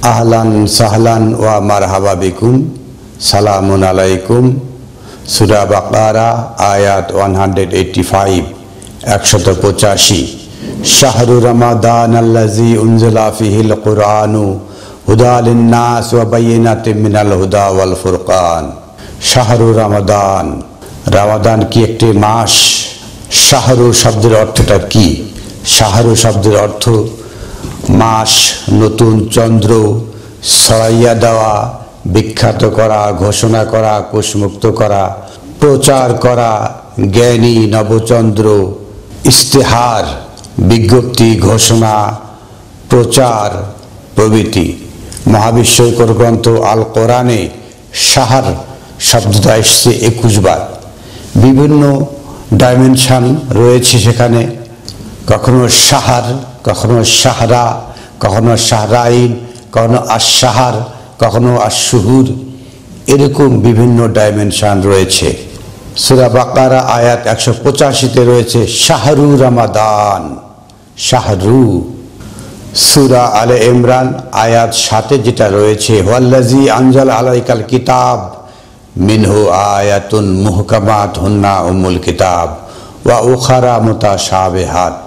আহলান সাহলান ওয়া মারহাবা বিকুম, সালামুন আলাইকুম। সূরা বাকারা আয়াত 185 185। শাহরু রমাদান আল্লাযী উনজিলা ফীহিল কুরআনু হুদা লিন-নাস ওয়া বায়িনাতিম মিনাল হুদা ওয়াল ফুরকান। শাহরু রমাদান, রমাদান কি একটি মাস? শাহরু শব্দের অর্থটা কি? শাহরু শব্দের অর্থ মাস, নতুন চন্দ্র, ছড়াইয়া দেওয়া, বিখ্যাত করা, ঘোষণা করা, কোষমুক্ত করা, প্রচার করা, জ্ঞানী নবচন্দ্র, ইস্তেহার, বিজ্ঞপ্তি, ঘোষণা, প্রচার প্রভৃতি। মহাবিশ্বকর গ্রন্থ আল কোরআনে শাহর শব্দটা এসছে 21 বার। বিভিন্ন ডাইমেনশন রয়েছে সেখানে, কখনো শাহর, কখনো শাহরা, কখনো শাহরাইন, কখনো আশ-শাহর, কখনো আশ-শুহুর, এরকম বিভিন্ন ডাইমেনশন রয়েছে। সূরা বাকারা আয়াত 185-তে রয়েছে শাহরু রমাদান, শাহরু। সূরা আলে ইমরান আয়াত 7-এ যেটা রয়েছে ওয়াল্লাযী আনজালা আলাইকাল কিতাব মিনহু আয়াতুন মুহকামাত হুন্না উম্মুল কিতাব ওয়া উখারা মুতাশাবিহাত।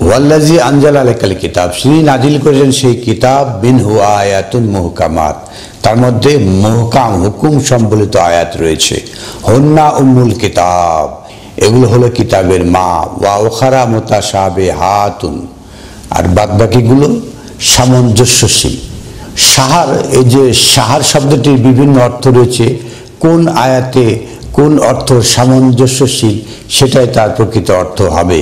ওয়াল্লাযী আনজালা আলাইকাল কিতাব, তিনি নাজিল করেছেন সেই কিতাব, মিনহু আয়াতুন মুহকামাত, তার মধ্যে মুহকাম হুকুম সম্বলিত আয়াত রয়েছে। হুন্না উম্মুল কিতাব, এগুলো হলো কিতাবের মা। ওয়া উখারা মুতাশাবিহাতুন, আর বাদবাকিগুলো সামঞ্জস্যশীল। শাহর, এই যে শাহর শব্দটির বিভিন্ন অর্থ রয়েছে, কোন আয়াতে কোন অর্থ সামঞ্জস্যশীল সেটাই তার প্রকৃত অর্থ হবে।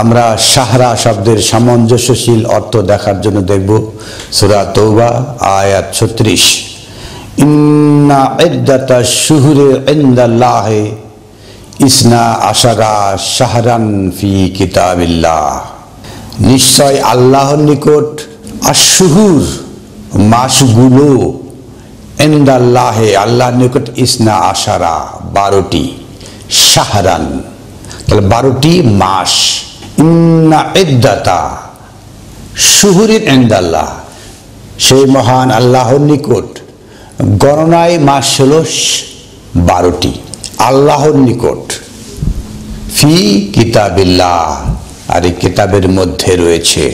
আমরা শাহরা শব্দের সামঞ্জস্যশীল অর্থ দেখার জন্য দেখব সূরা তাওবা আয়াত 36। ইন্না ইদ্দাতাশ শুহুরি ইনদাল্লাহি ইসনা আশারা শাহরান ফি কিতাবিল্লাহ। নিশ্চয় আল্লাহর নিকট আশ-শুহুর, মাসগুলো, ইনদাল্লাহি, আল্লাহর নিকট, ইসনা আশারা, 12টি, শাহরান, তাহলে 12টি মাস। ইন্না ইদ্দাতা শুহুরি ইনদাল্লাহ, সেই মহান আল্লাহর নিকট গণনায় মাস হলো 12টি, আল্লাহর নিকট। ফি কিতাবিল্লাহ, আর এই কিতাবের মধ্যে রয়েছে।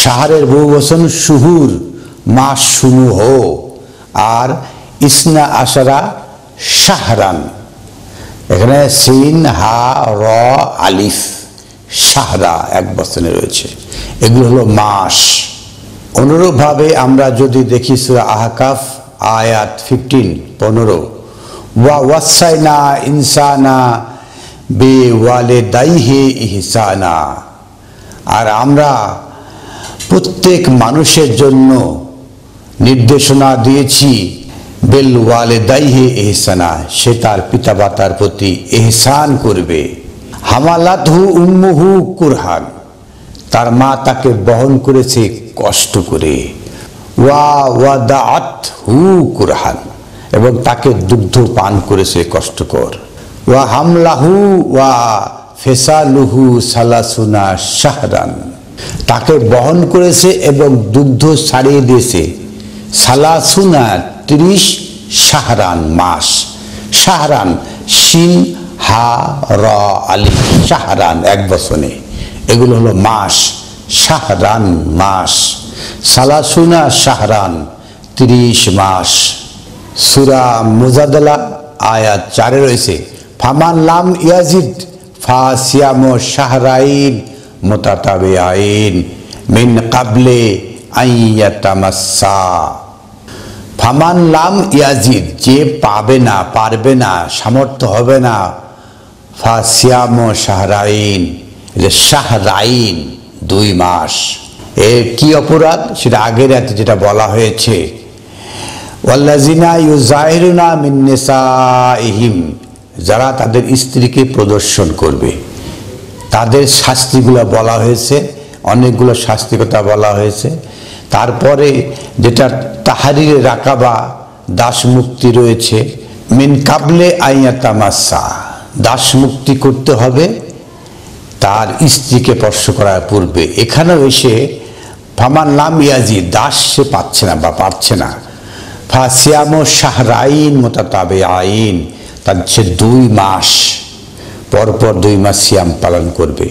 শাহরের বহুবচন শুহুর, মাস সমূহ, আর ইসনা আশারা শাহরান, এখানে সিন হা র আলিফ, শাহরা এক বচনে রয়েছে। এগুলো হলো মাস। অনুরূপভাবে আমরা যদি দেখি সূরা আহকাফ আয়াত 15 ওয়া ওয়াসাইনা ইনসানা বিওয়ালিদাইহি ইহসানা, আর আমরা প্রত্যেক মানুষের জন্য নির্দেশনা দিয়েছি বিল ওয়ালিদাইহি ইহসানা, সে তার পিতামাতার প্রতি ইহসান করবে। হামালাতহু উম্মুহু কুরহান, তার মা তাকে বহন করেছে কষ্ট করে। ওয়া ওয়াদাআতহু কুরহান, এবং তাকে দুগ্ধ পান করেছে কষ্টকর। ওয়া হামলাহু ওয়া ফিসালুহু সালাসুনা শাহরান, তাকে বহন করেছে এবং দুগ্ধ ছাড়িয়ে দিয়েছে। সালাসুনা 30 শাহরান, মাস। শাহরান শিন হা র আলিফ, শাহরান এক বচনে, এগুলো হলো মাস। শাহরান মাস, সালাসুনা শাহরান 30 মাস। সূরা মুজাদালা আয়াত 4-এ রয়েছে ফামান লাম ইয়াজিদ ফাসিয়ামু শাহরাইন মুতাতাবিআইন মিন ক্বাবলি আন ইয়াতামাসসা। ফামান লাম ইয়াজিদ, যে পাবে না, পারবে না, সামর্থ্য হবে না, ফাসিয়ামু শাহরাইন, যে শাহরাইন 2 মাস। এর কি অপরাধ সেটা আগের রাতে যেটা বলা হয়েছে, ওয়াল্লাযিনা ইউযাহিরুনা মিন নিসাইহিম, যারা তাদের স্ত্রীকে প্রদর্শন করবে, তাদের শাস্তিগুলো বলা হয়েছে, অনেকগুলো শাস্তির কথা বলা হয়েছে। তারপরে যেটা তাহরিরে রাকাবা, দাস মুক্তি রয়েছে। মিন কাবলে আইয়াতামাসা, দাস মুক্তি করতে হবে তার স্ত্রীকে স্পর্শ করার পূর্বে। এখানেও এসে ফামান লাম ইয়াজি, দাস সে পাচ্ছে না বা পারছে না, ফাসিয়াম শাহরাইন মুতাতাবিআইন, তার সে 2 মাস পরপর 2 মাস সিয়াম পালন করবে।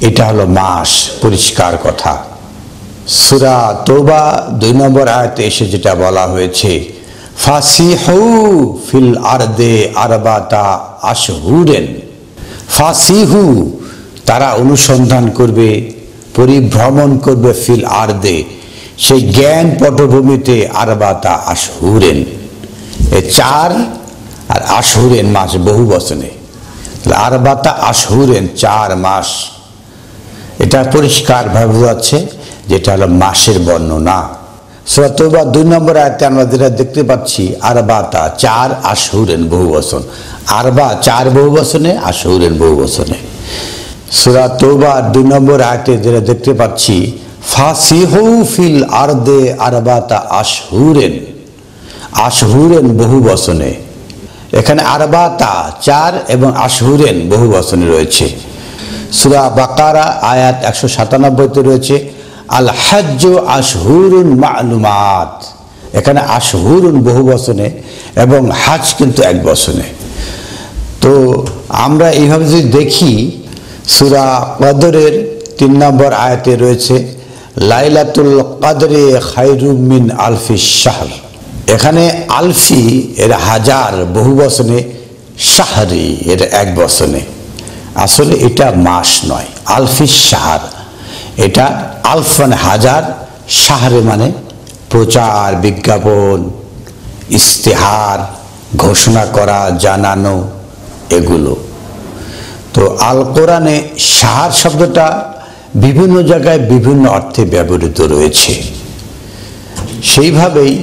এটা হলো মাস, পরিষ্কার কথা। সূরা তওবা 2 নম্বর আয়াতে এসে যেটা বলা হয়েছে, ফাসিহু ফিল আরদে আরবাতা আশহুরেন, ফাসিহু তারা অনুসন্ধান করবে, পরিভ্রমণ করবে, ফিল আরদে সেই জ্ঞান পটভূমিতে, আরবাতা আশহুরেন, 4 আর আশহুরেন মাস বহু বচনে, আরবাতা আশহুরেন 4 মাস। এটা পরিষ্কারভাবে বোঝাচ্ছে যেটা হলো মাসের বর্ণনা। সূরা তওবা 2 নম্বর আয়াতে আমরা যেটা দেখতে পাচ্ছি, আরবাতা 4 আশহুরেন বহু বচন, আরবা 4 বহু বচনে, আশহুরেন বহু বচনে। সূরা তওবা 2 নম্বর আয়াতে যেটা দেখতে পাচ্ছি, ফাসিহু ফিল আরদে আরবাতা আশহুরেন, আশহুরেন বহু বচনে। এখানে আরবাতা 4 এবং আশহুরেন বহু বচনে রয়েছে। সূরা বাকারা আয়াত 197 তে রয়েছে, আল হজ্জু আশহুরুন মা'লুমাত, এখানে আশহুরুন বহু বচনে এবং হজ কিন্তু 1 বচনে। তো আমরা এইভাবে যদি দেখি, সূরা কদরের 3 নম্বর আয়াতে রয়েছে, লাইলাতুল কদরে খায়রুম মিন আলফি শাহর, এখানে আলফি এর 1000 বহু বচনে, শাহরি এর 1 বচনে। আসলে এটা মাস নয়, আলফি শাহর, এটা আলফ মানে 1000, শাহরে মানে প্রচার, বিজ্ঞাপন, ইস্তেহার, ঘোষণা করা, জানানো, এগুলো। তো আল কোরআনে শাহর শব্দটা বিভিন্ন জায়গায় বিভিন্ন অর্থে ব্যবহৃত রয়েছে। সেইভাবেই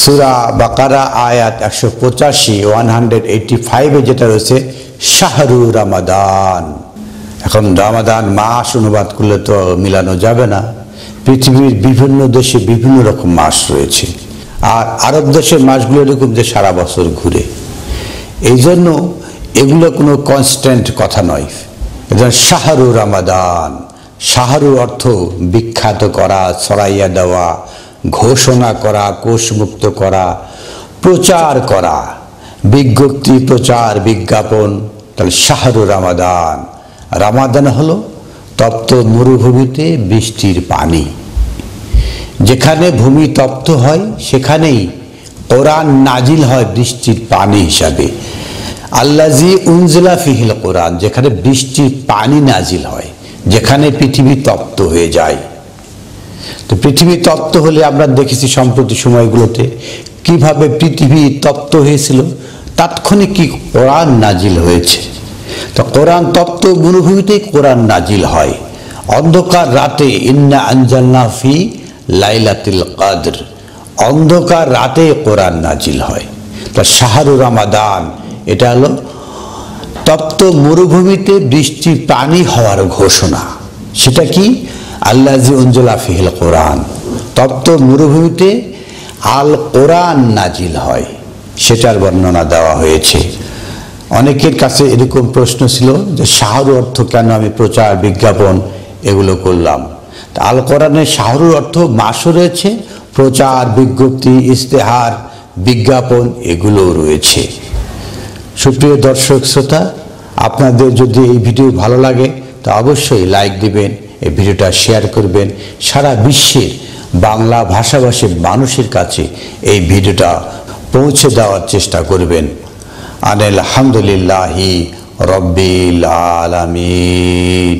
সূরা বাকারা আয়াত 185 যেটা রয়েছে, শাহরু রমাদান। এখন রমাদান মাস অনুবাদ করলে তো মিলানো যাবে না, পৃথিবীর বিভিন্ন দেশে বিভিন্ন রকম মাস রয়েছে, আর আরব দেশের মাসগুলো এরকম যে সারা বছর ঘুরে, এই জন্য এগুলো কোনো কনস্ট্যান্ট কথা নয়। এজন্য শাহরু রমাদান, শাহরু অর্থ বিখ্যাত করা, ছড়াইয়া দেওয়া, ঘোষণা করা, কোষমুক্ত করা, প্রচার করা, বিজ্ঞপ্তি, প্রচার, বিজ্ঞাপন, তাহলে শাহরু রমাদান। রমাদান হলো তপ্ত মরুভূমিতে বৃষ্টির পানি, যেখানে ভূমি তপ্ত হয় সেখানেই কোরআন নাজিল হয় বৃষ্টির পানি হিসাবে। আল্লাজি উনজিলা ফিহিল কোরআন, যেখানে বৃষ্টির পানি নাজিল হয়, যেখানে পৃথিবী তপ্ত হয়ে যায়। তো পৃথিবী তপ্ত হলে আমরা দেখেছি সম্প্রতি সময়গুলোতে কিভাবে পৃথিবী তপ্ত হয়েছিল, তাৎক্ষণিক কি কোরআন নাজিল হয়েছে। তো কোরআন তপ্ত মরুভূমিতেই কোরআন নাজিল হয়। অন্ধকার রাতে, ইন্না আনজালনা ফি লাইলাতুল কদর, অন্ধকার রাতে কোরআন নাজিল হয়। তা শাহরু রমাদান, এটা হলো তপ্ত মরুভূমিতে বৃষ্টির পানি হওয়ার ঘোষণা। সেটা কি? আল্লাজি উনজিলা ফিহিল কোরআন, তপ্ত মরুভূমিতে আল কোরআন নাজিল হয়, সেটার বর্ণনা দেওয়া হয়েছে। অনেকের কাছে এরকম প্রশ্ন ছিল যে শাহরু অর্থ কেন আমি প্রচার, বিজ্ঞাপন এগুলো করলাম। তা আল কোরআনের শাহরুর অর্থ মাসও রয়েছে, প্রচার, বিজ্ঞপ্তি, ইস্তেহার, বিজ্ঞাপন এগুলোও রয়েছে। সুপ্রিয় দর্শক শ্রোতা, আপনাদের যদি এই ভিডিও ভালো লাগে তা অবশ্যই লাইক দিবেন, এই ভিডিওটা শেয়ার করবেন, সারা বিশ্বের বাংলা ভাষাভাষী মানুষের কাছে এই ভিডিওটা পৌঁছে দেওয়ার চেষ্টা করবেন। আলহামদুলিল্লাহি রব্বিল আলামিন।